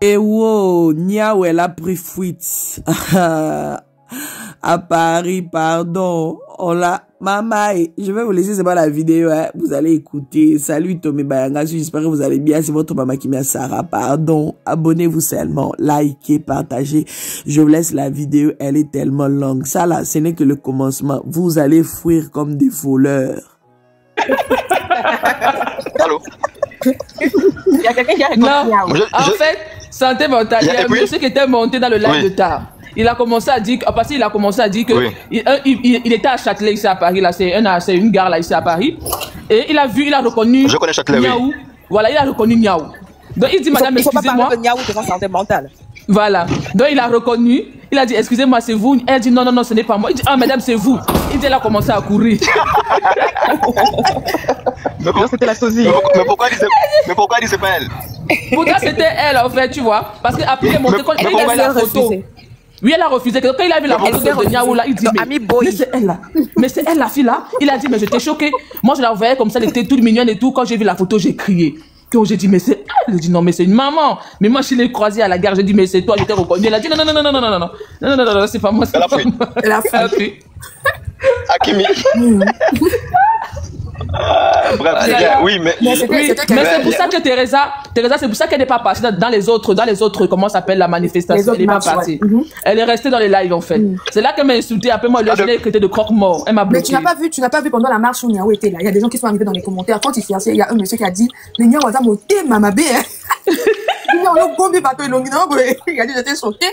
Et wow, Niaou, elle a pris fuite. À Paris, pardon. On l'a... Maman, je vais vous laisser, c'est pas la vidéo, hein. Vous allez écouter. Salut Tomé Bayanga, j'espère que vous allez bien. C'est votre maman qui m'y a Sarah, pardon. Abonnez-vous seulement, likez, partagez. Je vous laisse la vidéo, elle est tellement longue. Ça là, ce n'est que le commencement. Vous allez fuir comme des voleurs. Allô? Il y a quelqu'un qui a répondu. En fait, santé mentale, il y a un monsieur qui était monté dans le lac de Tar. Il a commencé à dire, parce qu'il a commencé à dire que il était à Châtelet ici à Paris, là, c'est une gare là ici à Paris. Et il a vu, il a reconnu. Je connais Châtelet, Niaou. Voilà, il a reconnu Niaou. Donc il dit, madame, excusez-moi. Il faut pas parler de Niaou devant santé mentale. Voilà. Donc il a reconnu. Il a dit, excusez-moi, c'est vous. Elle dit, non, non, non, ce n'est pas moi. Il dit, ah, madame, c'est vous. Il dit, elle a commencé à courir. C'était la sosie. Mais pourquoi elle dit c'est pas elle? Pourtant, c'était elle, en fait, tu vois. Parce qu'après, il est monté quand il a vu la photo. Oui, elle a refusé. Quand il a vu la photo de Niaou là, il dit, mais c'est elle là. Mais c'est elle la fille là. Il a dit, mais j'étais choquée. Moi, je la voyais comme ça, elle était toute mignonne et tout. Quand j'ai vu la photo, j'ai crié. Donc j'ai dit, mais c'est elle. J'ai dit, non, mais c'est une maman. Mais moi, je l'ai croisée à la gare. J'ai dit, mais c'est toi, je t'ai reconnu. Elle a dit, non, non, non, non, non, non, non, non, non, non, non, non, c'est pas moi. Elle a fui. Akimi. Bref, oui, mais c'est pour ça que Teresa, c'est pour ça qu'elle n'est pas partie dans les autres, comment s'appelle la manifestation. Elle n'est pas partie. Elle est restée dans les lives, en fait. C'est là qu'elle m'a insulté. Après, moi, je l'ai traité de croque-mort. Elle m'a bloqué. Mais tu n'as pas vu pendant la marche où Niaou était là. Il y a des gens qui sont arrivés dans les commentaires. Quand il cherchait, il y a un monsieur qui a dit, mais Niaou, on va monter, maman, bé, il a dit, j'étais choqué.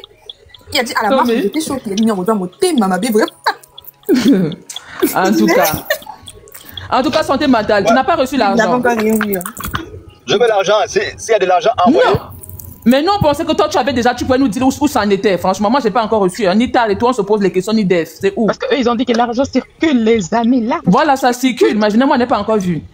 Il a dit, à la marche, j'étais choqué. Il a dit, on va monter, maman, bé, vraiment. En tout cas, santé mentale, tu n'as pas reçu l'argent. Je veux l'argent, s'il y a de l'argent, envoyez. Non. Mais nous, on pensait que toi, tu avais déjà, tu pouvais nous dire où ça en était. Franchement, moi, je n'ai pas encore reçu. Ni TAL et toi, on se pose les questions, ni DEF. C'est où? Parce qu'eux, ils ont dit que l'argent circule, les amis, là. Voilà, ça circule. Imaginez-moi, on n'est pas encore vu.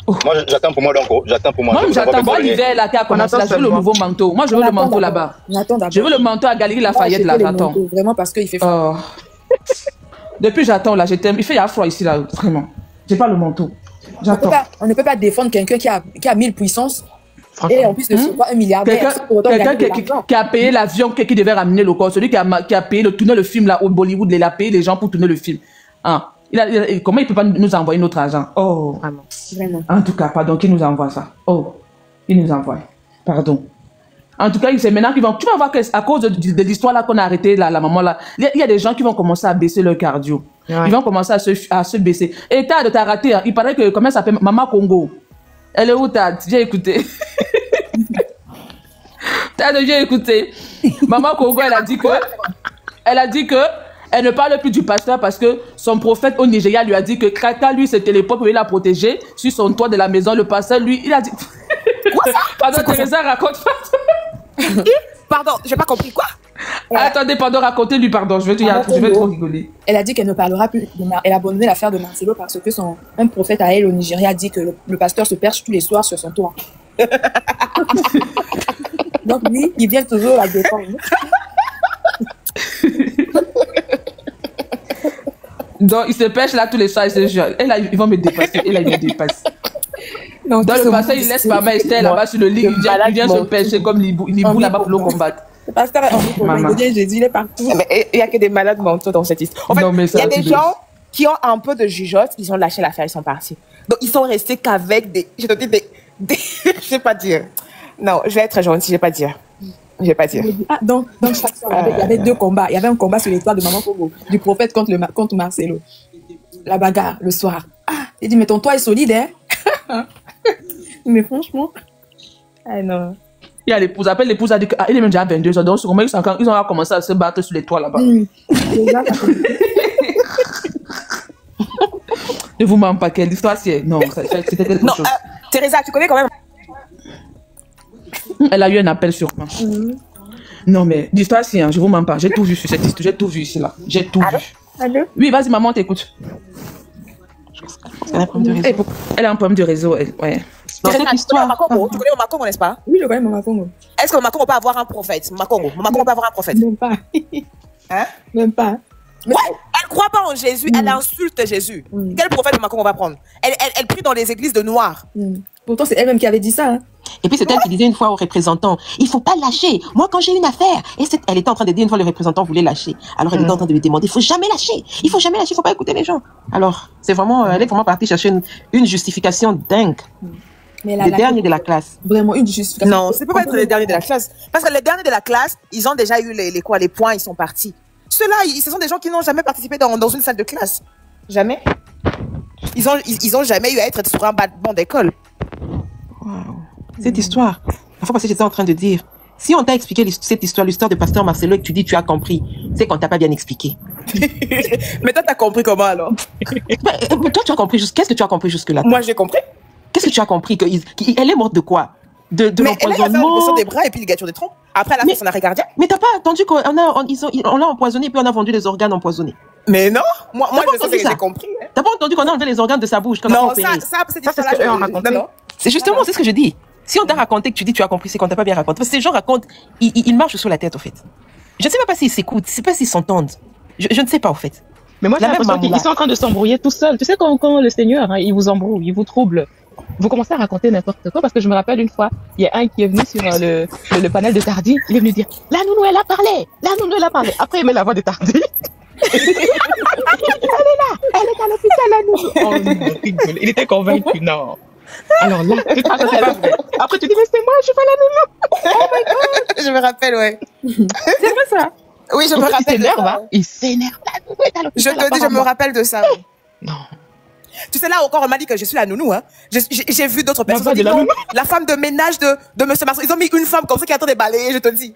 Oh. Moi, j'attends pour moi, donc. J'attends pour moi. Moi, j'attends. Moi, l'hiver, là, qui a commencé, là, je veux le nouveau manteau. Moi, je veux le manteau là-bas. Je veux le manteau à Galerie Lafayette, là, j'attends. Vraiment, parce qu'il fait froid. Depuis, j'attends, là, il fait froid ici, là, vraiment. J'ai pas le manteau. On ne peut pas défendre quelqu'un qui a 1000 puissances et en plus de ce quoi, un milliardaire. Quelqu'un qui a payé l'avion qui devait ramener le corps, celui qui a payé tourner le film là au Bollywood, il a payé les gens pour tourner le film. Hein? Comment il peut pas nous envoyer notre argent? Oh, vraiment. En tout cas, pardon, qui nous envoie ça? Oh, il nous envoie. Pardon. En tout cas, c'est maintenant qu'ils vont. Tu vas voir qu'à cause de l'histoire là qu'on a arrêté la maman là, il y a des gens qui vont commencer à baisser leur cardio. Ouais. Ils vont commencer à se baisser. Et t'as raté. Hein. Il paraît que comment ça s'appelle Maman Congo. Elle est où Tad? J'ai écouté. Tad, j'ai écouté. Maman Congo, elle a dit que elle ne parle plus du pasteur parce que son prophète au Nigeria lui a dit que Kraka, lui, c'était l'époque où il l'a protégé sur son toit de la maison. Le pasteur, lui, il a dit. Pardon, Teresa, raconte pas. Pardon, j'ai pas compris quoi. Attendez, pardon, racontez-lui, pardon, je vais trop rigoler. Elle a dit qu'elle ne parlera plus, elle a abandonné l'affaire de Marcelo parce que un prophète à elle au Nigeria a dit que le pasteur se perche tous les soirs sur son toit. Donc lui, il vient toujours la défendre. Donc il se pêche là tous les soirs, et là ils vont me dépasser, et là ils me dépassent. Non, dans le passé, il laisse Maman Esther là-bas sur le lit, il vient se pêcher comme l'hibou là-bas pour le combattre. Le pasteur Jésus, il est partout. Mais il n'y a que des malades mentaux dans cette histoire. En fait, il y a des gens qui ont un peu de jugeote, ils ont lâché l'affaire, ils sont partis. Donc ils sont restés qu'avec je te dis je vais pas dire. Non, je vais être gentil, je vais pas dire. Je vais pas dire. Ah, donc chaque soir, il y avait 2 combats. Il y avait un combat sur les toits de Maman Congo, du prophète contre Marcelo. La bagarre, le soir. Ah, il dit, mais ton toit est solide, hein? Mais franchement. Ah non. Il y a l'épouse, après l'épouse a dit qu'il est même déjà 22 ans, donc ils ont commencé à se battre sur les toits là-bas. Ne vous mens pas, quelle histoire c'est. Non, c'était quelque chose. Teresa, tu connais quand même. Elle a eu un appel sur moi. Non, mais l'histoire c'est, je vous mens pas, j'ai tout vu sur cette histoire, j'ai tout vu ici là. J'ai tout vu. Allô? Oui, vas-y, maman, t'écoute. Elle a un problème de réseau. Elle a un problème de réseau, ouais. Dans cette histoire. Tu connais Maman Congo, n'est-ce pas? Oui, je connais Maman Congo. Est-ce que Maman Congo peut avoir un prophète? Maman Congo peut avoir un prophète? Même pas. Hein? Même pas. Ouais, elle croit pas en Jésus, elle insulte Jésus. Quel prophète Maman Congo va prendre? Elle prie dans les églises de noirs. Pourtant, c'est elle-même qui avait dit ça. Hein. Et puis c'est elle qui disait une fois au représentant, il faut pas lâcher. Moi quand j'ai une affaire, et elle était en train de dire une fois le représentant voulait lâcher. Alors elle était en train de lui demander, il faut jamais lâcher. Il faut jamais lâcher, il faut pas écouter les gens. Alors c'est vraiment, elle est vraiment partie chercher une justification dingue. Mais les derniers de la classe. Vraiment une justification. Non, c'est pas être les derniers de la classe. Parce que les derniers de la classe, ils ont déjà eu les points, ils sont partis. Ceux-là, ce sont des gens qui n'ont jamais participé dans une salle de classe. Jamais. Ils ont jamais eu à être sur un banc d'école. Wow. Cette histoire, la fois passée, j'étais en train de dire, si on t'a expliqué cette histoire, l'histoire de Pasteur Marcelo, et que tu dis tu as compris, c'est qu'on t'a pas bien expliqué. Mais toi, t'as compris comment alors? Mais toi, tu as compris, qu'est-ce que tu as compris jusque-là? Moi, j'ai compris. Qu'est-ce que tu as compris? Elle est morte de quoi? De l'empoisonnement? Elle a fait une des bras et puis ligature des troncs. Après, elle a fait son arrêt cardiaque. Mais t'as pas entendu qu'on l'a empoisonné et puis on a vendu les organes empoisonnés? Mais non, moi je sais que j'ai compris. Hein. T'as pas entendu qu'on a enlevé les organes de sa bouche? Non, ça c'est ce qu'on raconté. C'est justement, c'est ce que je dis. Si on t'a raconté que tu dis tu as compris, c'est qu'on t'a pas bien raconté. Parce que ces gens racontent, ils marchent sur la tête, au fait. Je ne sais même pas s'ils s'écoutent, je ne sais pas s'ils s'entendent. Je ne sais pas, au fait. Mais moi, j'ai l'impression qu'ils sont en train de s'embrouiller tout seuls. Tu sais, quand le Seigneur, hein, il vous embrouille, il vous trouble, vous commencez à raconter n'importe quoi. Parce que je me rappelle une fois, il y a un qui est venu sur le panel de Tardy, il est venu dire, la nounou, elle a parlé. La nounou, elle a parlé. Après, il met la voix de Tardy. Elle est là, elle est à l'hôpital, la nounou. Oh, il était convaincu, non. Alors là, après tu dis, mais c'est moi, je suis pas la nounou. Oh my God. Je me rappelle, ouais. C'est vrai ça? Oui, je me rappelle. Il s'énerve, hein? Il s'énerve. Je te dis, je me rappelle de ça. Non. Tu sais, là encore, on m'a dit que je suis la nounou, hein. J'ai vu d'autres personnes qui disent, la femme de ménage de Monsieur Marceau. Ils ont mis une femme comme ça qui est en train de balayer, je te dis.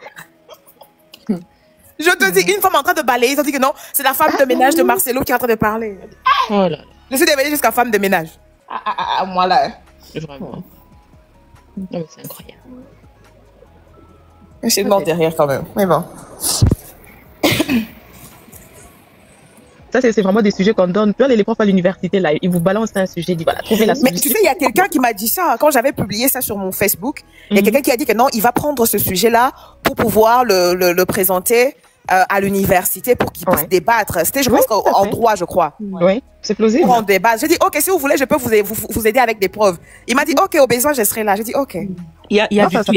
Je te dis, une femme en train de balayer, ils ont dit que non, c'est la femme de ménage de Marcelo qui est en train de parler. Oh là. Je suis devenue jusqu'à femme de ménage. Moi là. Vraiment. Non, mais c'est incroyable. Je suis morte derrière quand même. Mais bon. Ça, c'est vraiment des sujets qu'on donne. Tu vois, les profs à l'université, là, ils vous balancent un sujet, ils disent, voilà, trouvez la solution. Mais tu sais, il y a quelqu'un qui m'a dit ça. Quand j'avais publié ça sur mon Facebook, il y a quelqu'un qui a dit que non, il va prendre ce sujet-là pour pouvoir le présenter à l'université pour qu'ils puissent débattre. C'était, je pense, en droit, je crois. Oui, c'est plausible. Pour en débattre. J'ai dit, OK, si vous voulez, je peux vous aider avec des preuves. Il m'a dit, OK, au besoin, je serai là. J'ai dit, OK. Il y a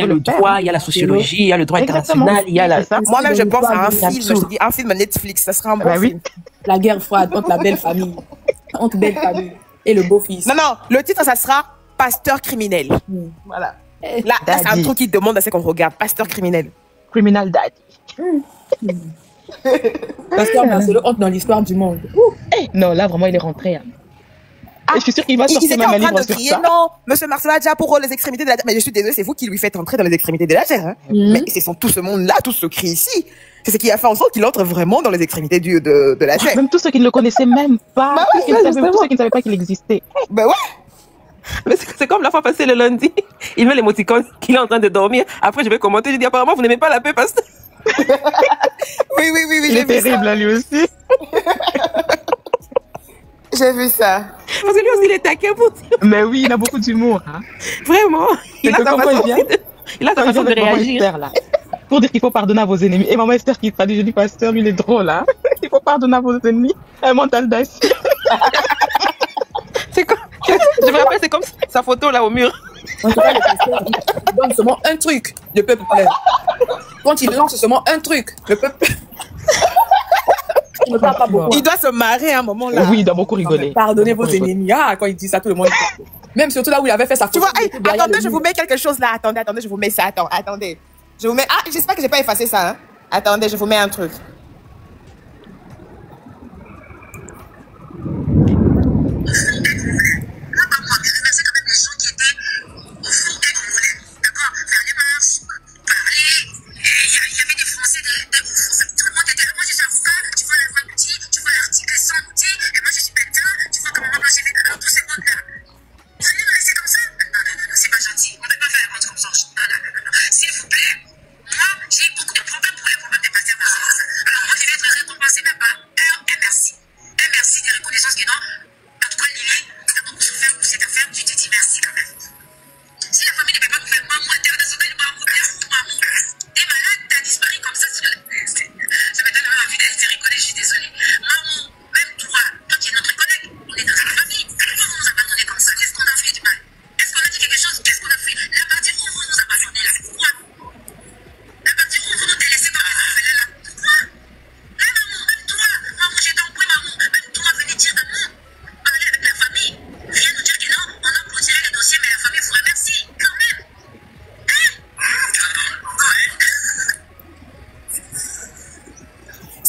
le droit, il y a la sociologie, il y a le droit international, il y a la... Moi-même, je pense à un film. Je dis, un film Netflix, ça sera un bon film. La guerre froide entre la belle famille. Entre belle famille et le beau-fils. Non, le titre, ça sera Pasteur criminel. Voilà. Là, c'est un truc qui demande à ce qu'on regarde. Pasteur criminel. Criminal Daddy. Pasteur Marcelo entre dans l'histoire du monde. Non, là, vraiment, il est rentré. Hein. Et je suis sûre qu'il va sortir même un livre sur ça. Non, Monsieur Marcelo a déjà pour les extrémités de la terre. Mais je suis désolée, c'est vous qui lui faites entrer dans les extrémités de la terre. Hein. Mais c'est tout ce monde-là, tout ce cri ici. C'est ce qui a fait en sorte qu'il entre vraiment dans les extrémités de la terre. Même tous ceux qui ne le connaissaient même pas. Bah tous ceux qui ne savaient pas qu'il existait. Ben ouais. Mais c'est comme la fois passée le lundi. Il met l'émoticône qu'il est en train de dormir. Après, je vais commenter. Je dis, apparemment, vous n'aimez pas la paix, pasteur. Oui. Il est terrible, là, lui aussi. J'ai vu ça. Parce que lui aussi, il est taquin pour dire. Mais oui, il a beaucoup d'humour. Hein. Vraiment. Il a sa façon de réagir. Là, pour dire qu'il faut pardonner à vos ennemis. Et maman Esther qui traduit, je dis, pasteur, lui, il est drôle. Hein. Il faut pardonner à vos ennemis. Un mental d'acier. C'est comme... Je me rappelle, c'est comme sa photo là au mur. En tout cas, le pasteur, il donne seulement un truc, le peuple pleure. Quand il lance seulement un truc, le peuple... Il ne parle pas beaucoup. Il doit se marrer à un moment là. Oui, il doit beaucoup rigoler. Pardonnez vos ennemis. Ah, quand il dit ça, tout le monde... Même surtout là où il avait fait sa photo. Tu vois, attendez, je vous mets quelque chose là. Attendez, je vous mets ça. Attendez. Je vous mets... Ah, j'espère que j'ai pas effacé ça. Hein. Attendez, je vous mets un truc.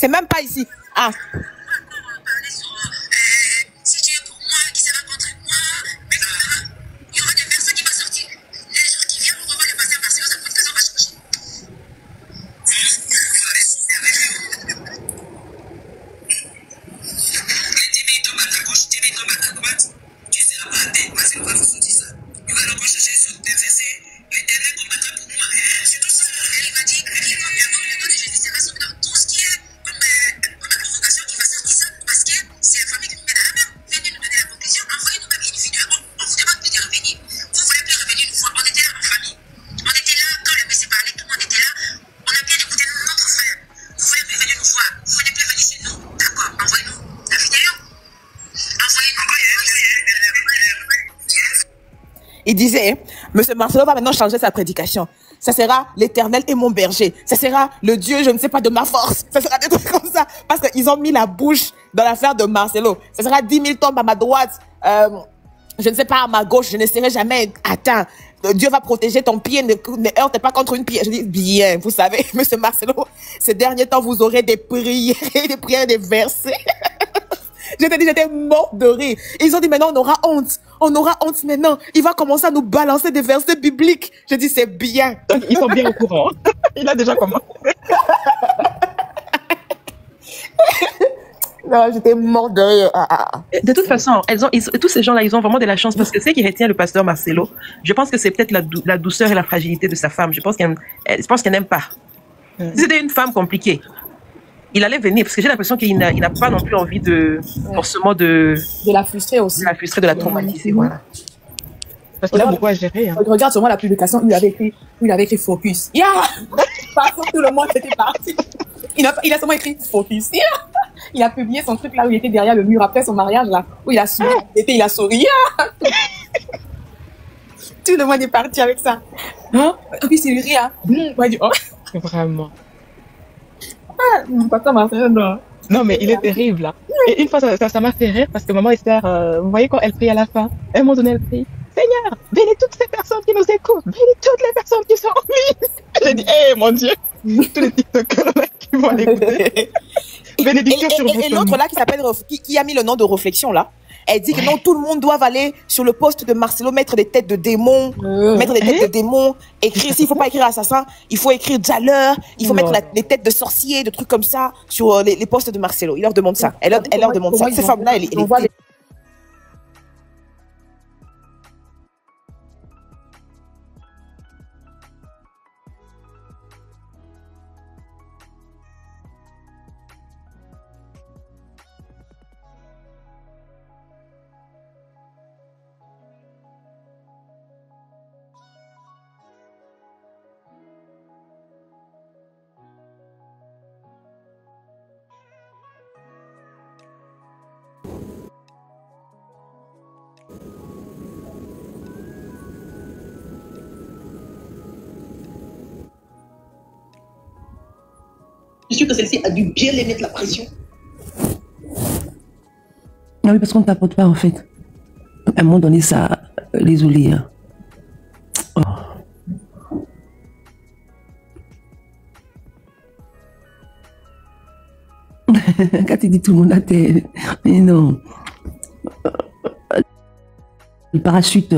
C'est même pas ici. Ah. Il disait, Monsieur Marcelo va maintenant changer sa prédication. Ça sera l'Éternel est mon berger. Ça sera le Dieu, je ne sais pas, de ma force. Ça sera des trucs comme ça. Parce qu'ils ont mis la bouche dans l'affaire de Marcelo. Ça sera 10 000 tombes à ma droite. Je ne sais pas, à ma gauche, je ne serai jamais atteint. Dieu va protéger ton pied, ne heurte pas contre une pierre. Je dis, bien, vous savez, Monsieur Marcelo, ces derniers temps, vous aurez des prières, des versets. J'étais mort de rire. Ils ont dit, maintenant, on aura honte. On aura honte maintenant. Il va commencer à nous balancer des versets bibliques. Je dis, c'est bien. Donc, ils sont bien au courant. Il a déjà commencé. Non, j'étais mort de rire. De toute façon, tous ces gens-là, ils ont vraiment de la chance parce que ce qui retient le pasteur Marcelo, je pense que c'est peut-être la douceur et la fragilité de sa femme. Je pense qu'elle n'aime pas. C'était une femme compliquée. Il allait venir parce que j'ai l'impression qu'il n'a pas non plus envie forcément de la frustrer aussi. De la frustrer, de la traumatiser, voilà. Parce qu'il a beaucoup à gérer. Hein. Regarde seulement la publication où il avait écrit Focus. Yeah! Parfois, tout le monde était parti. Il a seulement écrit Focus. Yeah! Il a publié son truc là où il était derrière le mur après son mariage là, où il a souri. Il a souri. Yeah! Tout le monde est parti avec ça. Hein? Et puis c'est lui rire. Ouais, dit, oh. Vraiment. Ah, pas Marcelo, non. Non, mais il est terrible, là. Et une fois, ça m'a fait rire parce que maman Esther, vous voyez quand elle prie à la fin, à un moment donné, elle prie, Seigneur, bénis toutes ces personnes qui nous écoutent, bénis toutes les personnes qui sont en ligne. J'ai dit, mon Dieu, tous les TikTokers là qui vont l'écouter. Bénédiction sur vous. Et l'autre là qui s'appelle, qui a mis le nom de réflexion là, elle dit que non, tout le monde doit aller sur le poste de Marcelo, mettre des têtes de démons, écrire, s'il faut pas écrire assassin, il faut écrire jaleur, il faut mettre les têtes de sorciers, de trucs comme ça sur les postes de Marcelo. Il leur demande ça. Elle leur demande ça. Cette femme-là, elle est... Je suis sûr que celle-ci a dû bien les mettre la pression. Non, oui, parce qu'on ne t'apporte pas, en fait. À un moment donné, ça les oublie. Hein. Oh. Quand tu dis tout le monde a tel... Mais non. Le parachute...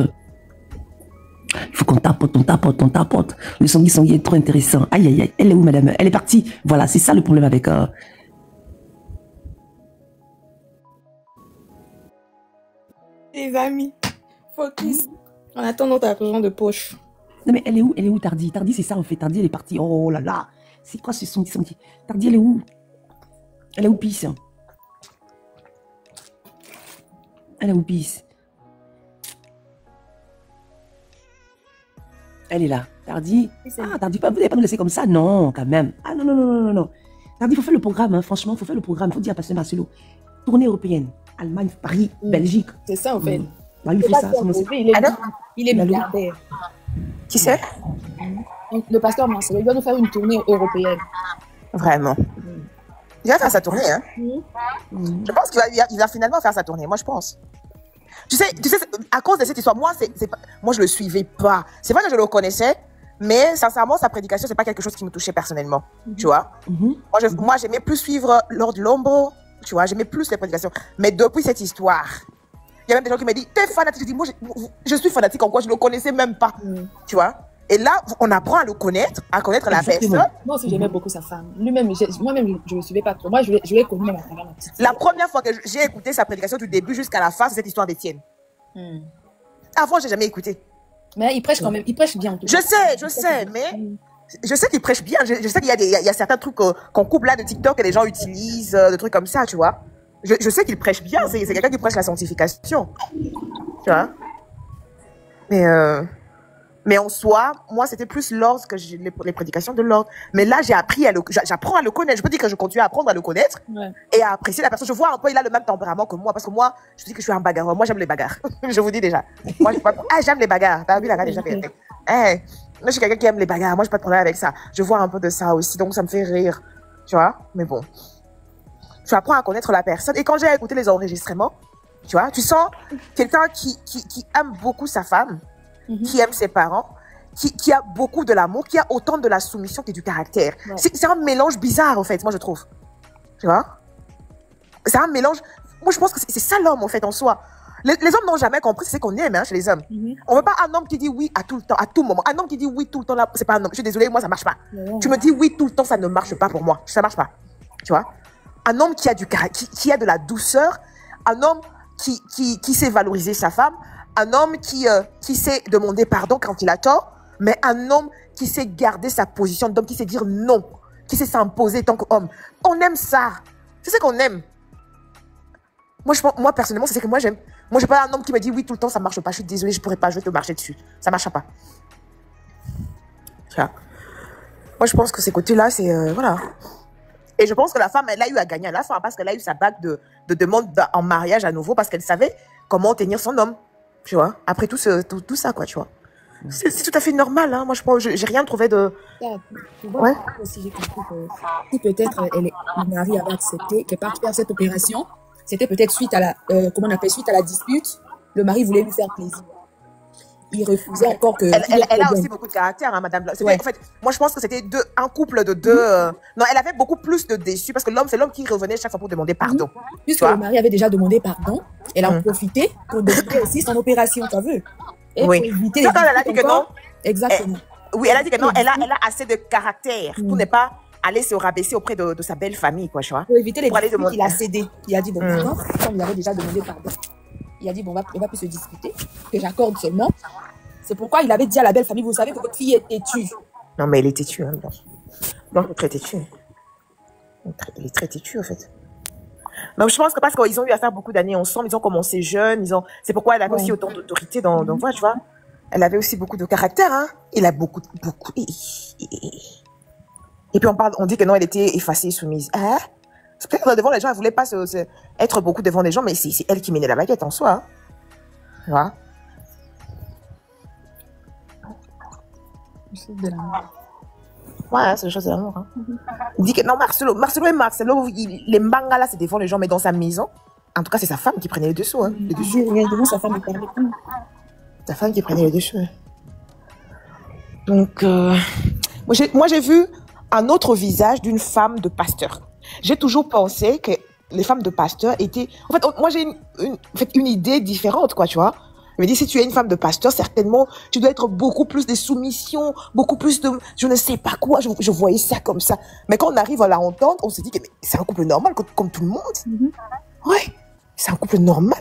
Il faut qu'on tapote, on tapote. Le Sangui est trop intéressant. Aïe, aïe, aïe. Elle est où, madame? Elle est partie. Voilà, c'est ça le problème avec... Les amis, focus. On attend notre argent de poche. Non, mais elle est où, Tardy? Tardy, c'est ça, en fait. Tardy, elle est partie. Oh là là. C'est quoi ce Sangui? Tardy, elle est où? Elle est où, Pisse? Elle est où, Pisse? Elle est là. Tardy. Ah, Tardy, vous n'allez pas nous laisser comme ça? Non, quand même. Ah, non. Tardy, il faut faire le programme, hein. Franchement, il faut faire le programme. Il faut dire à Pasteur Marcelo. Tournée européenne. Allemagne, Paris, Belgique. C'est ça, en fait. Bah, il fait ça. Il est milliardaire. Qui c'est? Le pasteur Marcelo. Il doit nous faire une tournée européenne. Vraiment. Il va faire sa tournée, hein. Je pense qu'il va finalement faire sa tournée. Moi, je pense. Tu sais, à cause de cette histoire, moi, je le suivais pas. C'est vrai que je le connaissais, Mais sincèrement, sa prédication, c'est pas quelque chose qui me touchait personnellement, tu vois. Moi, j'aimais plus suivre Lord Lombo, tu vois, j'aimais plus les prédications. Mais depuis cette histoire, il y a même des gens qui me disent, t'es fanatique. Je dis, moi, je suis fanatique en quoi? Je ne le connaissais même pas, tu vois. Et là, on apprend à le connaître, à connaître la personne. Moi aussi, j'aimais beaucoup sa femme. Moi-même, je ne le suivais pas trop. Moi, je l'ai connu même à travers ma petite. La première fois que j'ai écouté sa prédication du début jusqu'à la fin, c'est cette histoire d'Étienne. Avant, j'ai jamais écouté. Mais il prêche quand même, il prêche bien en tout cas. Je sais, mais je sais qu'il prêche bien. Je sais qu'il y a certains trucs qu'on coupe là de TikTok et les gens utilisent, des trucs comme ça, tu vois. Je sais qu'il prêche bien, c'est quelqu'un qui prêche la sanctification, tu vois. Mais en soi, moi, c'était plus Lord que les prédications de Lord. Mais là, j'apprends à le connaître. Je peux dire que je continue à apprendre à le connaître et à apprécier la personne. Je vois un peu, il a le même tempérament que moi. Parce que moi, je dis que je suis un bagarreur. Moi, j'aime les bagarres. Je vous dis déjà. Moi, j'aime les bagarres. T'as vu la gars déjà moi, je suis quelqu'un qui aime les bagarres. Moi, je n'ai pas de problème avec ça. Je vois un peu de ça aussi. Donc, ça me fait rire. Tu vois? Mais bon. Tu apprends à connaître la personne. Et quand j'ai écouté les enregistrements, tu vois, tu sens quelqu'un qui aime beaucoup sa femme. Qui aime ses parents, qui a beaucoup de l'amour, qui a autant de la soumission que du caractère. Ouais. C'est un mélange bizarre, en fait, moi, je trouve. Tu vois? C'est un mélange... Moi, je pense que c'est ça l'homme, en fait, en soi. Les hommes n'ont jamais compris, c'est ce qu'on aime, hein, chez les hommes. On ne veut pas un homme qui dit oui à tout le temps, à tout moment. Un homme qui dit oui tout le temps, là, c'est pas un homme. Je suis désolée, moi, ça ne marche pas. Tu me dis oui tout le temps, ça ne marche pas pour moi. Ça ne marche pas. Tu vois? Un homme qui a du caractère, qui a de la douceur, un homme qui sait valoriser sa femme, un homme qui sait demander pardon quand il a tort, mais un homme qui sait garder sa position d'homme, qui sait dire non, qui sait s'imposer tant qu'homme. On aime ça. C'est ce qu'on aime. Moi, personnellement, c'est ce que moi, j'aime. Moi, je n'ai pas un homme qui me dit oui tout le temps, ça ne marche pas. Je suis désolée, je ne pourrais pas, je vais te marcher dessus. Ça ne marche pas. Moi, je pense que ces côtés-là, c'est... voilà. Et je pense que la femme, elle a eu à gagner à la fin parce qu'elle a eu sa bague de demande en mariage à nouveau parce qu'elle savait comment tenir son homme. Tu vois, après tout ça, quoi, tu vois. C'est tout à fait normal, hein. Moi, je pense, j'ai rien trouvé de... Tu vois, si j'ai compris que si peut-être le mari avait accepté qu'elle parte faire cette opération, c'était peut-être suite à la, suite à la dispute, le mari voulait lui faire plaisir. Il refusait encore que... Elle a aussi beaucoup de caractère, hein, madame. En fait, moi, je pense que c'était un couple de deux... Non, elle avait beaucoup plus de déçus parce que c'est l'homme qui revenait chaque fois pour demander pardon. Puisque le mari avait déjà demandé pardon, elle a profité pour demander aussi son opération, t'as vu? Et oui. Pour éviter elle a dit que non. Exactement. Oui, elle a dit que non, elle a assez de caractère pour ne pas aller se rabaisser auprès de sa belle famille, quoi, tu vois. Pour éviter les disputes, il a cédé. Il a dit, bon, maintenant, comme il avait déjà demandé pardon, il a dit, bon, on va plus se disputer, que j'accorde seulement. C'est pourquoi il avait dit à la belle famille, vous savez que votre fille est têtue. Non, mais elle est têtue, hein, Blanche. Blanche est très têtue. Elle est très têtue, en fait. Donc, je pense que parce qu'ils ont eu à faire beaucoup d'années ensemble, ils ont commencé jeunes, c'est pourquoi elle avait aussi autant d'autorité dans voix, tu vois. Elle avait aussi beaucoup de caractère, hein. Il a beaucoup. Et puis, on dit que non, elle était effacée, soumise. Hein? C'est peut-être devant les gens, elle voulait pas être beaucoup devant les gens, mais c'est elle qui menait la baguette en soi, hein. Tu vois. Ouais, c'est les choses de l'amour. Hein. Il dit que non, Marcelo les mangas là, c'est devant les gens, mais dans sa maison, en tout cas, c'est sa femme qui prenait les dessous. Hein, les dessous. Devant sa femme, il parlait plus. Sa femme qui prenait les dessous. Hein. Donc, moi, j'ai vu un autre visage d'une femme de pasteur. J'ai toujours pensé que les femmes de pasteur étaient... En fait, moi, j'ai une idée différente, quoi, tu vois. Je me dis, si tu es une femme de pasteur, certainement, tu dois être beaucoup plus de soumission, beaucoup plus de... Je ne sais pas quoi, je voyais ça comme ça. Mais quand on arrive à la entendre, on se dit que c'est un couple normal, comme tout le monde. Ouais, c'est un couple normal.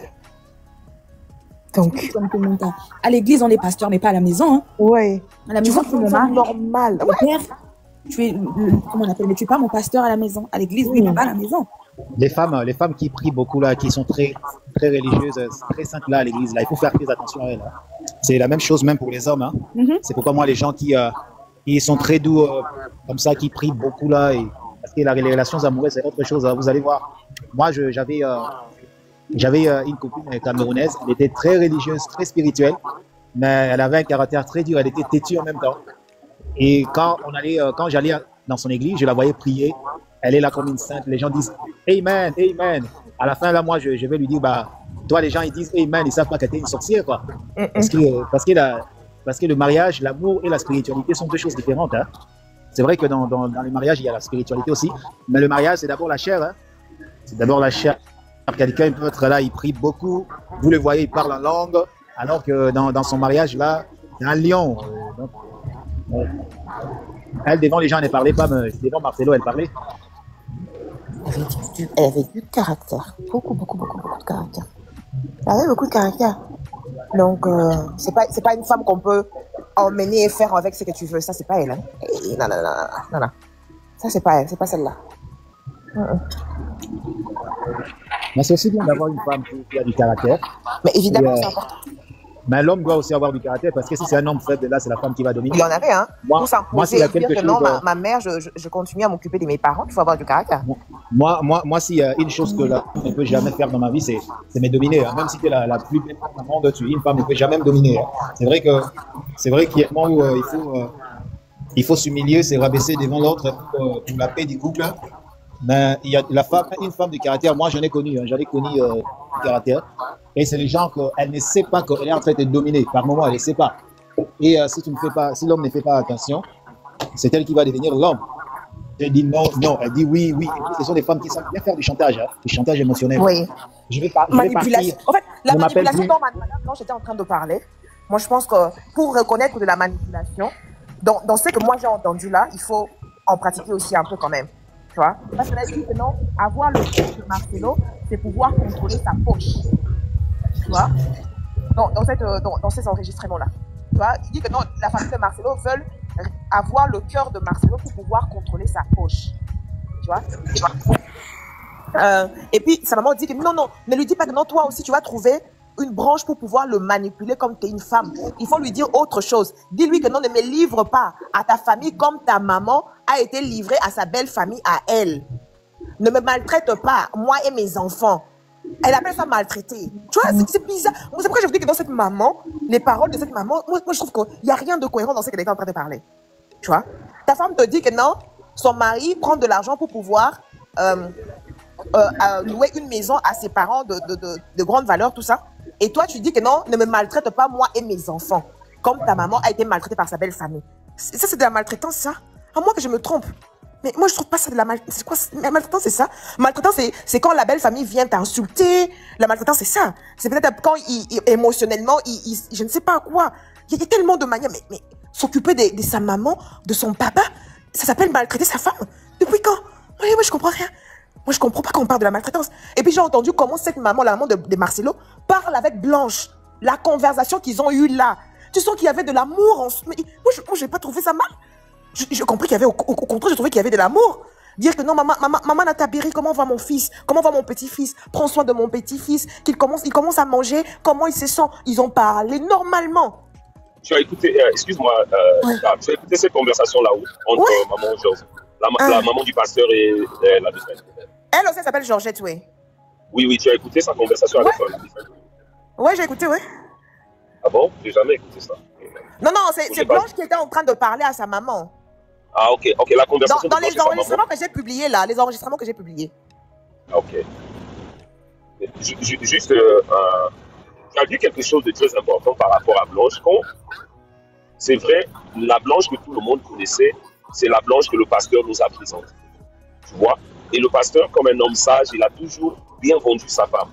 Donc... À l'église, on est pasteur, mais pas à la maison. Hein. Ouais. À la maison, c'est normal. Ouais. Tu es, comment on appelle, mais tu es pas mon pasteur à la maison. À l'église, oui, mais pas à la maison. Les femmes qui prient beaucoup là, qui sont très, très religieuses, très saintes là à l'église, là, il faut faire très attention à elles. Hein. C'est la même chose même pour les hommes. Hein. C'est pourquoi moi, les gens qui sont très doux, comme ça, qui prient beaucoup là, parce que les relations amoureuses, c'est autre chose. Hein. Vous allez voir. Moi, j'avais une copine camerounaise, elle était très religieuse, très spirituelle, mais elle avait un caractère très dur, elle était têtue en même temps. Et quand j'allais dans son église, je la voyais prier. Elle est là comme une sainte. Les gens disent Amen, Amen. À la fin, là, moi, je vais lui dire, bah, toi, les gens, ils disent Amen. Ils ne savent pas qu'elle était une sorcière, quoi. Parce que parce que le mariage, l'amour et la spiritualité sont deux choses différentes. Hein. C'est vrai que dans le mariage, il y a la spiritualité aussi, mais le mariage, c'est d'abord la chair. Hein. C'est d'abord la chair. Quelqu'un peut être là, il prie beaucoup, vous le voyez, il parle en langue, alors que dans son mariage, là, c'est un lion. Donc, elle, devant les gens, elle ne parlait pas, mais devant Marcelo, elle parlait. Elle avait du caractère. Beaucoup de caractère. Elle avait beaucoup de caractère. Donc, c'est pas une femme qu'on peut emmener et faire avec ce que tu veux. Ça, c'est pas elle. Hein. Non. Ça, c'est pas elle. C'est pas celle-là. Mais c'est aussi bien d'avoir une femme qui a du caractère. Mais évidemment, c'est important. Mais l'homme doit aussi avoir du caractère, parce que si c'est un homme faible, là, c'est la femme qui va dominer. Il y en avait, hein. Moi, s'il y a quelque chose... Non, ma mère, je continue à m'occuper de mes parents, il faut avoir du caractère. Moi, s'il y a une chose que la femme ne peut jamais faire dans ma vie, c'est me dominer. Hein. Même si tu es la plus belle femme du monde, une femme ne peut jamais me dominer. Hein. C'est vrai qu'il y a un moment où il faut s'humilier, se rabaisser devant l'autre pour la paix du couple. Mais il y a une femme de caractère, moi j'en ai connu du caractère. Et c'est les gens qu'elle ne sait pas qu'elle est en train de dominer. Par moment, elle ne sait pas. Et si l'homme ne fait pas attention, c'est elle qui va devenir l'homme. Elle dit non, elle dit oui. Ce sont des femmes qui savent bien faire du chantage, hein, du chantage émotionnel. Oui. Je vais partir. En fait, la manipulation dont j'étais en train de parler, moi je pense que pour reconnaître de la manipulation, dans ce que moi j'ai entendu là, il faut en pratiquer aussi un peu quand même. Tu vois? Parce qu'elle a dit que non, avoir le cœur de Marcelo, c'est pouvoir contrôler sa poche. Tu vois? Dans ces enregistrements-là. Tu vois? Il dit que non, la famille de Marcelo veut avoir le cœur de Marcelo pour pouvoir contrôler sa poche. Tu vois? Et puis, sa maman dit que non, ne lui dis pas que non, toi aussi, tu vas trouver une branche pour pouvoir le manipuler comme tu es une femme. Il faut lui dire autre chose. Dis-lui que non, ne me livre pas à ta famille comme ta maman a été livrée à sa belle famille, à elle. Ne me maltraite pas, moi et mes enfants. Elle appelle ça maltraiter. Tu vois, c'est bizarre. C'est pourquoi je vous dis que dans cette maman, les paroles de cette maman, moi je trouve qu'il n'y a rien de cohérent dans ce qu'elle est en train de parler. Tu vois, ta femme te dit que non, son mari prend de l'argent pour pouvoir louer une maison à ses parents de grande valeur, tout ça. Et toi, tu dis que non, ne me maltraite pas moi et mes enfants, comme ta maman a été maltraitée par sa belle famille. Ça, c'est de la maltraitance, ça? À moins que je me trompe. Mais moi, je trouve pas ça de la maltraitance. C'est quoi? La maltraitance, c'est ça? Maltraitance, c'est quand la belle famille vient t'insulter. La maltraitance, c'est ça. C'est peut-être quand émotionnellement, je ne sais pas quoi. Il y a tellement de manières. Mais s'occuper de sa maman, de son papa, ça s'appelle maltraiter sa femme. Depuis quand? Moi, je comprends rien. Moi, je comprends pas quand on parle de la maltraitance. Et puis, j'ai entendu comment cette maman, la maman de Marcelo, parle avec Blanche. La conversation qu'ils ont eue là. Tu sens qu'il y avait de l'amour en... Moi, je n'ai pas trouvé ça mal. J'ai compris qu'il y avait, au contraire, j'ai trouvé qu'il y avait de l'amour. Dire que non, maman Natabiri, comment va mon fils? Comment va mon petit-fils? Prends soin de mon petit-fils. Il commence à manger. Comment il se sent? Ils ont parlé normalement. Tu as écouté, excuse-moi, tu as écouté cette conversation là-haut entre maman Georges, la maman du pasteur et la défunte. Elle aussi s'appelle Georgette, oui. Oui, tu as écouté sa conversation avec elle. Oui, j'ai écouté, oui. Ah bon? J'ai jamais écouté ça. Non, c'est Blanche qui était en train de parler à sa maman. Ah, ok, la conversation. Dans les enregistrements que j'ai publiés là, les enregistrements que j'ai publiés. Ok. Juste, tu as dit quelque chose de très important par rapport à Blanche. C'est vrai, la Blanche que tout le monde connaissait, c'est la Blanche que le pasteur nous a présentée. Tu vois? Et le pasteur, comme un homme sage, il a toujours bien vendu sa femme.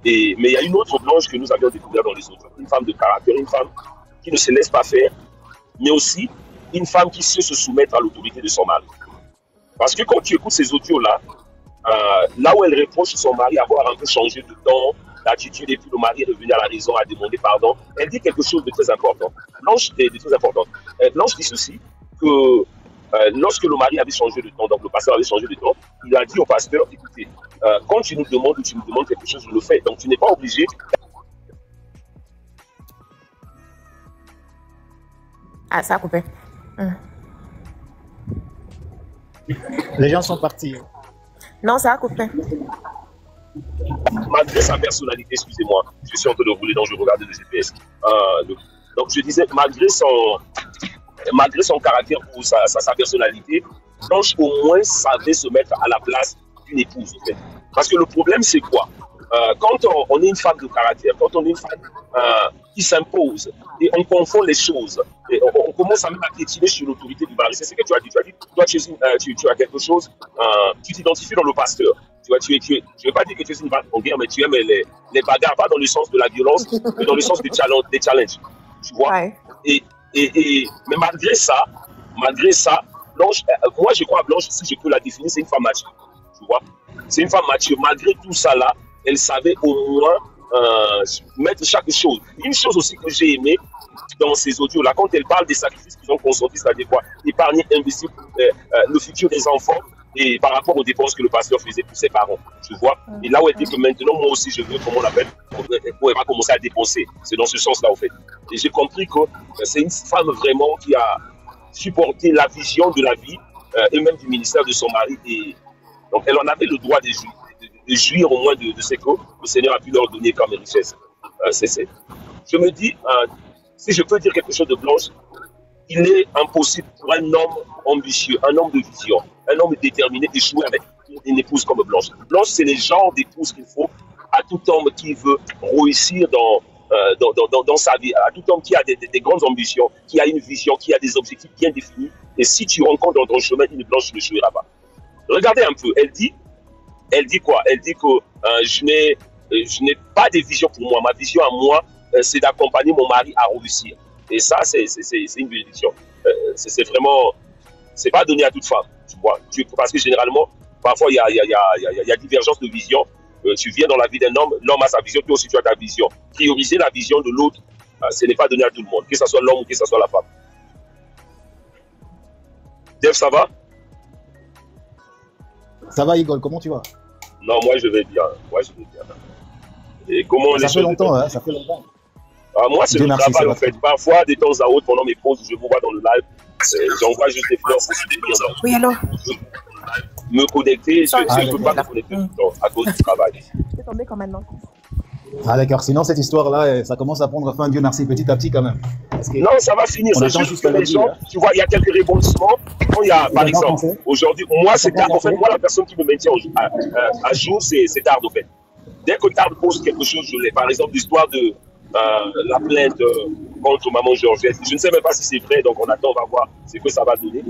Mais il y a une autre Blanche que nous avions découvert dans les autres. Une femme de caractère, une femme qui ne se laisse pas faire, mais aussi une femme qui sait se soumettre à l'autorité de son mari. Parce que quand tu écoutes ces audios-là, là où elle reproche son mari avoir un peu changé de ton, d'attitude, et puis le mari est revenu à la raison, à demander pardon, elle dit quelque chose de très important. Blanche dit ceci, que lorsque le mari avait changé de ton, donc le pasteur avait changé de ton, il a dit au pasteur, écoutez, quand tu nous demandes ou tu me demandes quelque chose, je le fais. Donc tu n'es pas obligé. Ah, ça a coupé. Les gens sont partis. Non, ça a coupé. Malgré sa personnalité, excusez-moi, je suis en train de rouler, donc je regardais le GPS. Donc je disais, malgré son caractère ou sa personnalité, Blanche au moins savait se mettre à la place d'une épouse. En fait. Parce que le problème, c'est quoi? quand on est une femme de caractère, quand on est une femme qui s'impose et on confond les choses, et on commence à même à piétiner sur l'autorité du mari. C'est ce que tu as dit. Tu as dit, toi, tu as quelque chose, tu t'identifies dans le pasteur. Tu vois, je ne veux pas dire que tu es une femme en guerre, mais tu aimes les bagarres, pas dans le sens de la violence, mais dans le sens des challenges. Tu vois? Ouais. Mais malgré ça, Blanche, moi je crois à Blanche, si je peux la définir, c'est une femme mature. Tu vois? C'est une femme mature. Malgré tout ça là, elle savait au moins mettre chaque chose. Une chose aussi que j'ai aimé dans ces audios là, quand elle parle des sacrifices qu'ils ont consentis, c'est-à-dire quoi? Épargner, investir le futur des enfants et par rapport aux dépenses que le pasteur faisait pour ses parents. Tu vois? Et là où elle dit que maintenant, moi aussi, je veux, comment on l'appelle, elle va commencer à dépenser. C'est dans ce sens-là, en fait. Et j'ai compris que c'est une femme vraiment qui a supporté la vision de la vie et même du ministère de son mari. Et donc, elle en avait le droit de jouir au moins de ce que le Seigneur a pu leur donner comme richesse. Je me dis, si je peux dire quelque chose de Blanche, il est impossible pour un homme ambitieux, un homme de vision, un homme déterminé de jouer avec une épouse comme Blanche. Blanche, c'est le genre d'épouse qu'il faut à tout homme qui veut réussir dans sa vie, à tout homme qui a des grandes ambitions, qui a une vision, qui a des objectifs bien définis. Et si tu rencontres dans ton chemin une Blanche, tu ne jouiras pas. Regardez un peu, elle dit quoi? Elle dit que je n'ai pas de vision pour moi. Ma vision à moi, c'est d'accompagner mon mari à réussir. Et ça, c'est une bénédiction. C'est vraiment, c'est pas donné à toute femme, tu vois. Parce que généralement, parfois, il y a divergence de vision. Tu viens dans la vie d'un homme, l'homme a sa vision, toi aussi tu as ta vision. Prioriser la vision de l'autre, ce n'est pas donné à tout le monde, que ce soit l'homme ou que ce soit la femme. Dave, ça va? Ça va, Igor, comment tu vas? Non, moi je vais bien. Et comment ça fait longtemps, hein, ça fait longtemps. Moi, c'est le travail, en fait. Parfois, de temps à autre, pendant mes pauses, je vous vois dans le live, j'envoie juste des fleurs pour soutenir. Oui, alors me connecter, je ne peux pas me connecter tout le temps à cause du travail. Je vais tomber comme maintenant. Ah d'accord, sinon cette histoire-là, ça commence à prendre fin, Dieu merci, petit à petit quand même. Non, ça va finir, c'est juste que les gens, tu vois, il y a quelques rebondissements. Quand il y a, par exemple, aujourd'hui, moi, c'est tard, en fait, moi, la personne qui me maintient à jour, c'est tard, en fait. Dès que Tard pose quelque chose, je l'ai. Par exemple, l'histoire de la plainte contre maman Georgette. Je ne sais même pas si c'est vrai, donc on attend, on va voir ce que ça va donner.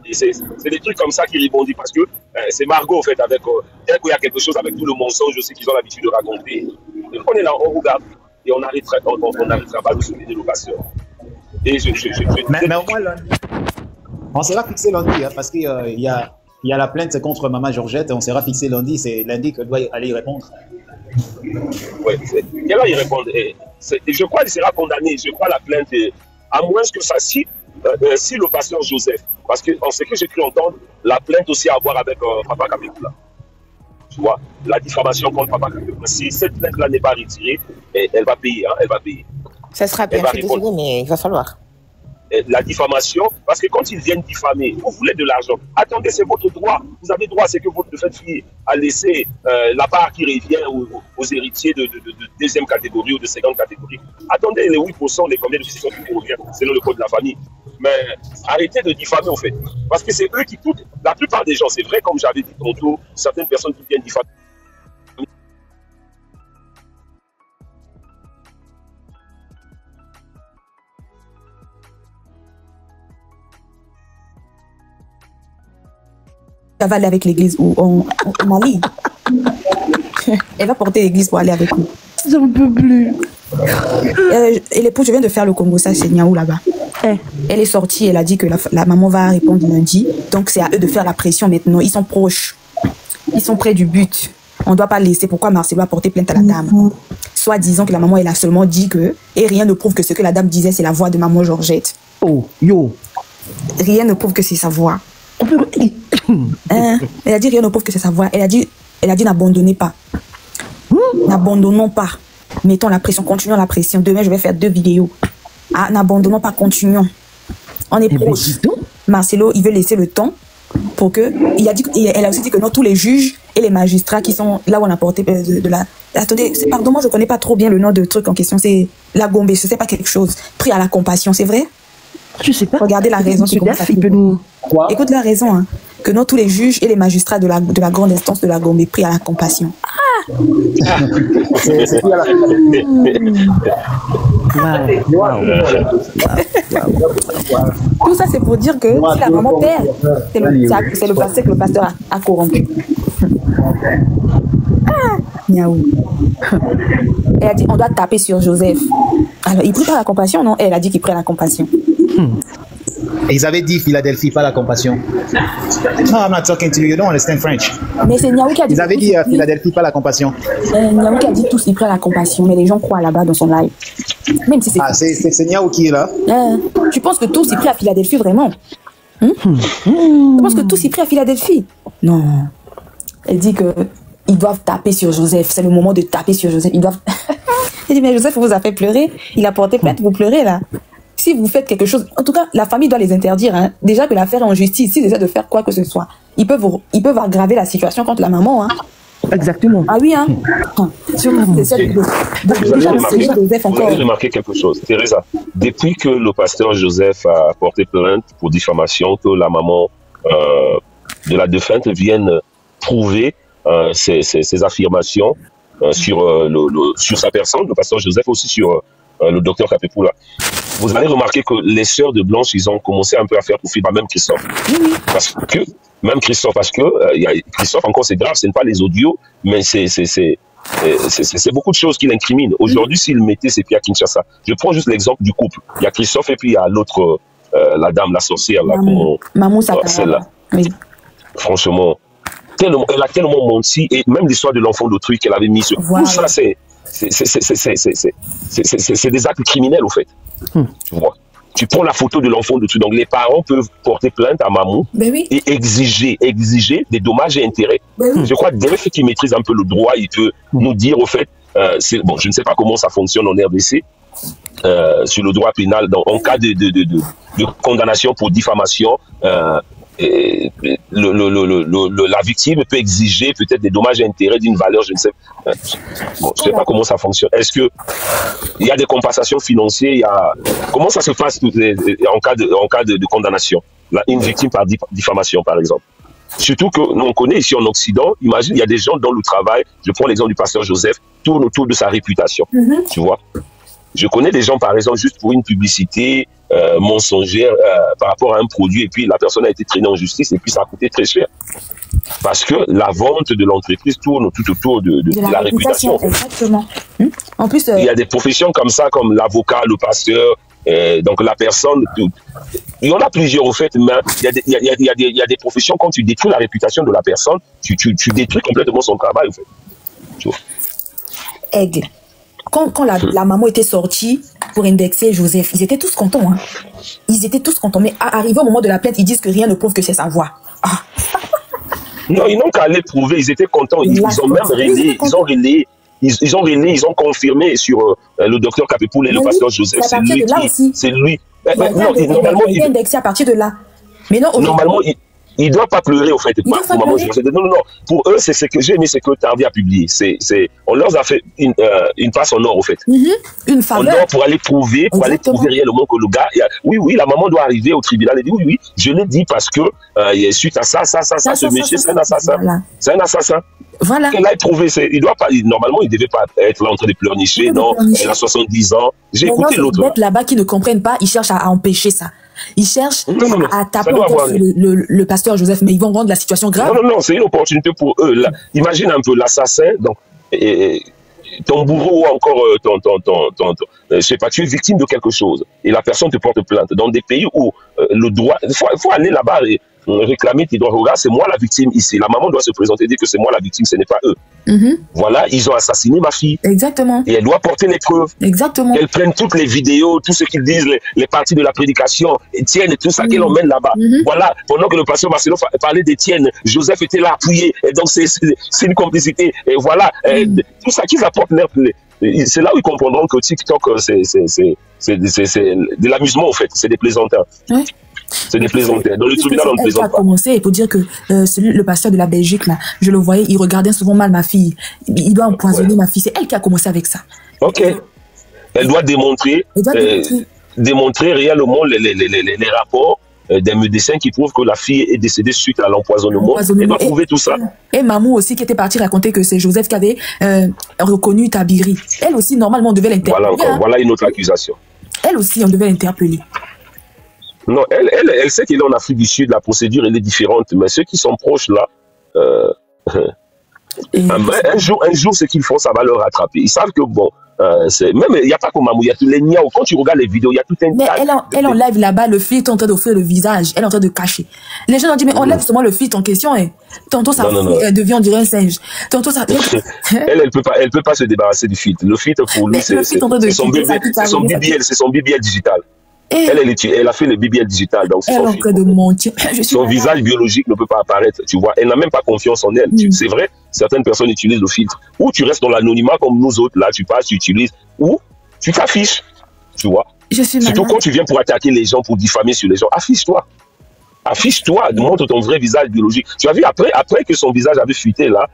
Et c'est des trucs comme ça qui rebondissent parce que c'est Margot, en fait, avec dès qu'il y a quelque chose avec tout le mensonge aussi qu'ils ont l'habitude de raconter. Donc on est là, on regarde et on n'arrivera pas de soutenir nos patients. Et mais au moins lundi, on sera fixé lundi, hein, parce qu'il y a la plainte contre maman Georgette, on sera fixé lundi, c'est lundi que doit aller y répondre. Oui, qu'elle va y répondre. Je crois qu'il sera condamné, je crois la plainte, à moins que ça si le pasteur Joseph, parce que en ce que j'ai cru entendre, la plainte aussi à voir avec Papa Kabekula. Tu vois, la diffamation contre Papa Kabekula. Si cette plainte-là n'est pas retirée, elle va payer, hein, elle va payer. Ça sera bien, je suis désolée, mais il va falloir. La diffamation, parce que quand ils viennent diffamer, vous voulez de l'argent. Attendez, c'est votre droit. Vous avez droit, c'est que votre faites fille a laissé la part qui revient aux héritiers de deuxième catégorie ou de seconde catégorie. Attendez les 8%, les combien de décisions qui reviennent selon le code de la famille. Mais arrêtez de diffamer en fait. Parce que c'est eux qui coûtent. La plupart des gens, c'est vrai, comme j'avais dit tantôt, certaines personnes qui viennent diffamer. Elle va aller avec l'église ou en Mali. Elle va porter l'église pour aller avec nous. J'en peux plus. Et l'époux, je viens de faire le Congo, ça c'est Niaou là-bas. Elle est sortie, elle a dit que la maman va répondre lundi. Donc c'est à eux de faire la pression maintenant. Ils sont proches. Ils sont près du but. On ne doit pas laisser. Pourquoi Marcelo a porté plainte à la dame? Soit disant que la maman, elle a seulement dit que... Et rien ne prouve que ce que la dame disait, c'est la voix de maman Georgette. Oh, yo. Rien ne prouve que c'est sa voix. Elle a dit rien ne prouve que c'est sa voix. Elle a dit n'abandonnez pas. N'abandonnons pas. Mettons la pression, continuons la pression. Demain, je vais faire 2 vidéos. Ah, n'abandonnons pas, continuons. On est proche. Marcelo, il veut laisser le temps pour que... Elle a aussi dit que non, tous les juges et les magistrats qui sont là où on a porté de la... Attendez, pardon, moi je ne connais pas trop bien le nom de truc en question. C'est la Gombe, je ne sais pas quelque chose. Pris à la compassion, c'est vrai? Je sais pas. Regardez la raison. Écoute la raison. Hein, que non, tous les juges et les magistrats de la grande instance de la Gombe pris à la compassion. Ah, C'est qui à la Tout ça, c'est pour dire que si la maman perd, c'est le pasteur que le pasteur a corrompu. Ah, miaou. Elle a dit, on doit taper sur Joseph. Alors, il prie pas la compassion, non? Elle a dit qu'il prie la compassion. Ils avaient dit Philadelphie, pas la compassion. No, I'm not talking to you. You don't understand French. Mais c'est Niaou qui a dit. Ils avaient dit Philadelphie, pas la compassion. Niaou qui a dit tous, il prie la compassion, mais les gens croient là-bas dans son live. Même si c'est. Ah, c'est Niaou qui est là. Tu penses que tous, ils prient à Philadelphie, vraiment? Tu penses que tous, ils prient à Philadelphie? Non. Elle dit que ils doivent taper sur Joseph. C'est le moment de taper sur Joseph. Ils doivent. Elle dit, mais Joseph vous a fait pleurer. Il a porté plainte, vous pleurez là. Si vous faites quelque chose, en tout cas, la famille doit les interdire. Hein. Déjà que l'affaire est en justice, s'ils essaient de faire quoi que ce soit, ils peuvent aggraver la situation contre la maman. Hein. Exactement. Ah oui, hein. Vous avez remarqué quelque chose, Teresa. Depuis que le pasteur Joseph a porté plainte pour diffamation, que la maman de la défunte vienne prouver ses affirmations sur sa personne, le pasteur Joseph, aussi sur le docteur Kapepoula. Vous allez remarquer que les sœurs de Blanche, ils ont commencé un peu à faire profil, même Christophe. Parce que, Christophe, encore c'est grave, ce n'est pas les audios, mais c'est beaucoup de choses qu'il incrimine. Aujourd'hui, s'il mettait ses pieds à Kinshasa, je prends juste l'exemple du couple. Il y a Christophe et puis il y a l'autre, la dame, la sorcière, là, celle-là. Oui. Franchement, elle a tellement menti, et même l'histoire de l'enfant d'autrui qu'elle avait mis sur tout ça, c'est des actes criminels, au fait. Tu vois. Tu prends la photo de l'enfant d'autrui, donc les parents peuvent porter plainte à Mamou et exiger des dommages et intérêts. Je crois que dès qu'il maîtrise un peu le droit, il peut nous dire, au fait, bon, je ne sais pas comment ça fonctionne en RDC, sur le droit pénal, en cas de condamnation pour diffamation, la victime peut exiger peut-être des dommages et intérêts d'une valeur, je ne sais pas. Bon, je ne sais pas comment ça fonctionne. Est-ce qu'il y a des compensations financières? Comment ça se passe en cas de condamnation? Là, une victime par diffamation, par exemple. Surtout que nous, on connaît ici en Occident, imagine, il y a des gens dont le travail, je prends l'exemple du pasteur Joseph, tourne autour de sa réputation. Tu vois? Je connais des gens, par exemple, juste pour une publicité mensongère par rapport à un produit, et puis la personne a été traînée en justice, et puis ça a coûté très cher. Parce que la vente de l'entreprise tourne tout autour de la réputation. Exactement. En plus, il y a des professions comme ça, comme l'avocat, le pasteur, donc la personne. Il y en a plusieurs, au fait, mais il y a des professions, quand tu détruis la réputation de la personne, tu détruis complètement son travail, au fait. Tu vois. Aigle. Quand la maman était sortie pour indexer Joseph, ils étaient tous contents. Hein. Ils étaient tous contents. Mais arrivé au moment de la plainte, ils disent que rien ne prouve que c'est sa voix. Ah. Non, ils n'ont qu'à aller prouver. Ils étaient contents. Ils ont même relayé. Ils ont relayé. Ils ont confirmé sur le docteur Kapepoula et le pasteur Joseph. C'est lui. Normalement, il est indexé à partir de là. Mais non, normalement, il ne doit pas pleurer, au fait. Non. Pour eux, c'est ce que j'ai aimé, c'est que Tardy a publié. On leur a fait une passe en or, au fait. Une faveur. En or pour aller prouver, réellement que le gars. Oui, la maman doit arriver au tribunal et dire oui, je l'ai dit parce que suite à ça, ce monsieur, c'est un assassin. Voilà. C'est un assassin. Voilà. Elle a prouvé, normalement, il ne devait pas être là en train de pleurnicher. Non, elle a 70 ans. J'ai écouté l'autre. Les bêtes là-bas qui ne comprennent pas, ils cherchent à empêcher ça. Ils cherchent à taper le pasteur Joseph, mais ils vont rendre la situation grave. Non, c'est une opportunité pour eux. Là, imagine un peu l'assassin, donc ton bourreau ou encore je sais pas, tu es victime de quelque chose et la personne te porte plainte. Dans des pays où le droit, il faut aller là-bas et réclamer tes droits. Regarde, c'est moi la victime ici. La maman doit se présenter et dire que c'est moi la victime, ce n'est pas eux. Voilà, ils ont assassiné ma fille. Exactement. Et elle doit porter les preuves. Exactement. Qu'elle prenne toutes les vidéos, tout ce qu'ils disent, les parties de la prédication, Étienne et tout ça, qu'elle emmène là-bas. Voilà, pendant que le pasteur Marcelo parlait d'Étienne, Joseph était là appuyé. Et donc, c'est une complicité. Et voilà, tout ça qu'ils apportent. C'est là où ils comprendront que TikTok, c'est de l'amusement, en fait. C'est des plaisantins. Ouais. C'est des plaisantins. Dans le tribunal, on ne plaisante pas. Commencer, il faut dire que le pasteur de la Belgique, là, je le voyais, il regardait souvent mal ma fille. Il doit empoisonner ma fille. C'est elle qui a commencé avec ça. Ok. Elle doit démontrer réellement les rapports des médecins qui prouvent que la fille est décédée suite à l'empoisonnement. Elle doit prouver tout ça. Et Mamou aussi qui était partie raconter que c'est Joseph qui avait reconnu Tabiri. Elle aussi, normalement, on devait l'interpeller. Voilà encore, voilà une autre accusation. Elle aussi, on devait l'interpeller. Non, elle sait qu'il est en Afrique du Sud, la procédure elle est différente, mais ceux qui sont proches là, un jour, ce qu'ils font, ça va leur rattraper. Ils savent que bon, même il n'y a pas comme Mamou, il y a tous les niaos. Quand tu regardes les vidéos, il y a tout un mais elle en live là-bas, le filtre est en train d'offrir le visage, elle est en train de cacher. Les gens ont dit, mais on lève seulement le filtre en question. Hein. Tantôt ça devient, on dirait un singe. Tantôt ça. elle peut pas se débarrasser du filtre. Le filtre pour lui, c'est son BBL digital. Elle a fait le BBL digital. Donc elle est en train de mentir. Son visage biologique ne peut pas apparaître. Tu vois, elle n'a même pas confiance en elle. C'est vrai, certaines personnes utilisent le filtre. Ou tu restes dans l'anonymat comme nous autres. Là, tu passes, tu utilises. Ou tu t'affiches. Tu vois. Surtout quand tu viens pour attaquer les gens, pour diffamer sur les gens. Affiche-toi. Affiche-toi, montre ton vrai visage biologique. Tu as vu, après que son visage avait fuité, là,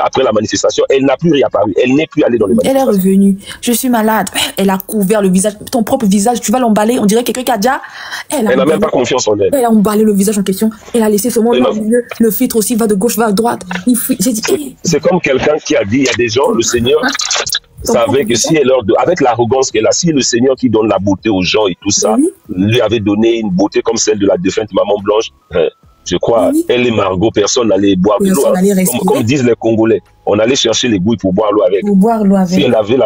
après la manifestation, elle n'a plus réapparu. Elle n'est plus allée dans les manifestations. Elle est revenue. Je suis malade. Elle a couvert le visage. Ton propre visage, tu vas l'emballer. On dirait quelqu'un qui a déjà... Elle n'a même pas confiance en elle. Elle a emballé le visage en question. Elle a laissé seulement le filtre aussi, va de gauche, va à droite. C'est comme quelqu'un qui a dit, il y a des gens, le Seigneur... savait que si elle avec l'arrogance qu'elle a, si le Seigneur qui donne la beauté aux gens et tout ça, lui avait donné une beauté comme celle de la défunte Maman Blanche, je crois, elle et Margot, personne n'allait boire de l'eau. Comme disent les Congolais, on allait chercher les bouilles pour boire l'eau avec. Si elle avait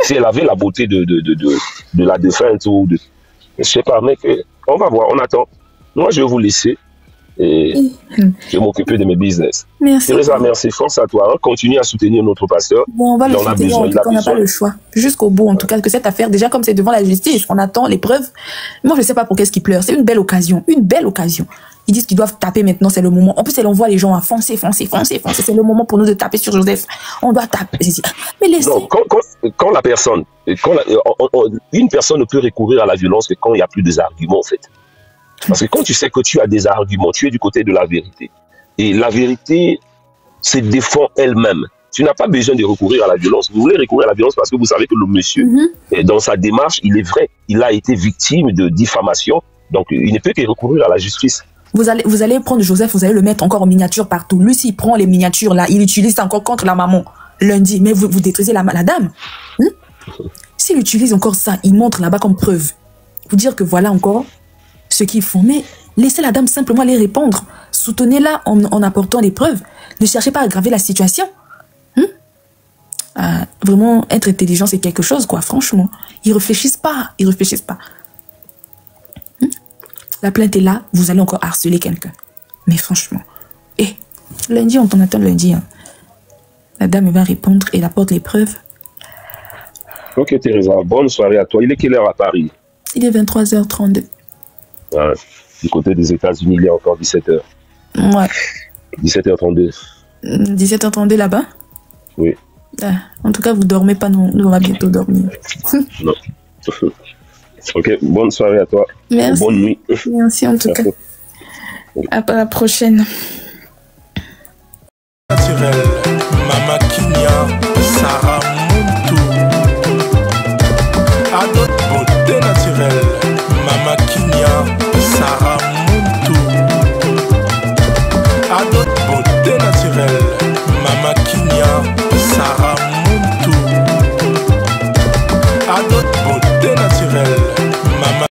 si elle avait la beauté de la défunte ou de... Je sais pas, mec, on va voir, on attend. Moi, je vais vous laisser. Et je vais m'occuper de mes business. Merci. Teresa, merci. Force à toi. Hein. Continue à soutenir notre pasteur. Bon, on va le soutenir. On n'a pas le choix. Jusqu'au bout, en tout cas, que cette affaire, déjà, comme c'est devant la justice, on attend les preuves. Moi, je ne sais pas pour qu'est-ce qu'ils pleurent. C'est une belle occasion. Une belle occasion. Ils disent qu'ils doivent taper maintenant, c'est le moment. En plus, elle envoie les gens à foncer. C'est le moment pour nous de taper sur Joseph. On doit taper. Mais laissez. Non, quand la personne, une personne ne peut recourir à la violence que quand il n'y a plus d'arguments, en fait. Parce que quand tu sais que tu as des arguments, tu es du côté de la vérité. Et la vérité se défend elle-même. Tu n'as pas besoin de recourir à la violence. Vous voulez recourir à la violence parce que vous savez que le monsieur, dans sa démarche, il est vrai, il a été victime de diffamation. Donc, il ne peut que recourir à la justice. Vous allez prendre Joseph, vous allez le mettre encore en miniature partout. Lui, s'il prend les miniatures là, il utilise ça encore contre la maman lundi. Mais vous détruisez la dame. S'il utilise encore ça, il montre là-bas comme preuve. Vous dire que voilà encore ce qu'ils font. Mais laissez la dame simplement aller répondre. Soutenez-la en apportant des preuves. Ne cherchez pas à aggraver la situation. Vraiment, être intelligent, c'est quelque chose, quoi, franchement. Ils réfléchissent pas. La plainte est là, vous allez encore harceler quelqu'un. Mais franchement, lundi, on t'en attend lundi. Hein. La dame va répondre et elle apporte les preuves. Ok, Teresa, bonne soirée à toi. Il est quelle heure à Paris? Il est 23h32. Du côté des États-Unis, il est encore 17h. Ouais. 17h32. 17h32 là-bas? Oui. En tout cas, vous dormez pas, nous on va bientôt dormir. Non. Ok, bonne soirée à toi. Merci. Bonne nuit. Merci en tout cas. À la prochaine. Naturel, Mama Kinya, Sarah.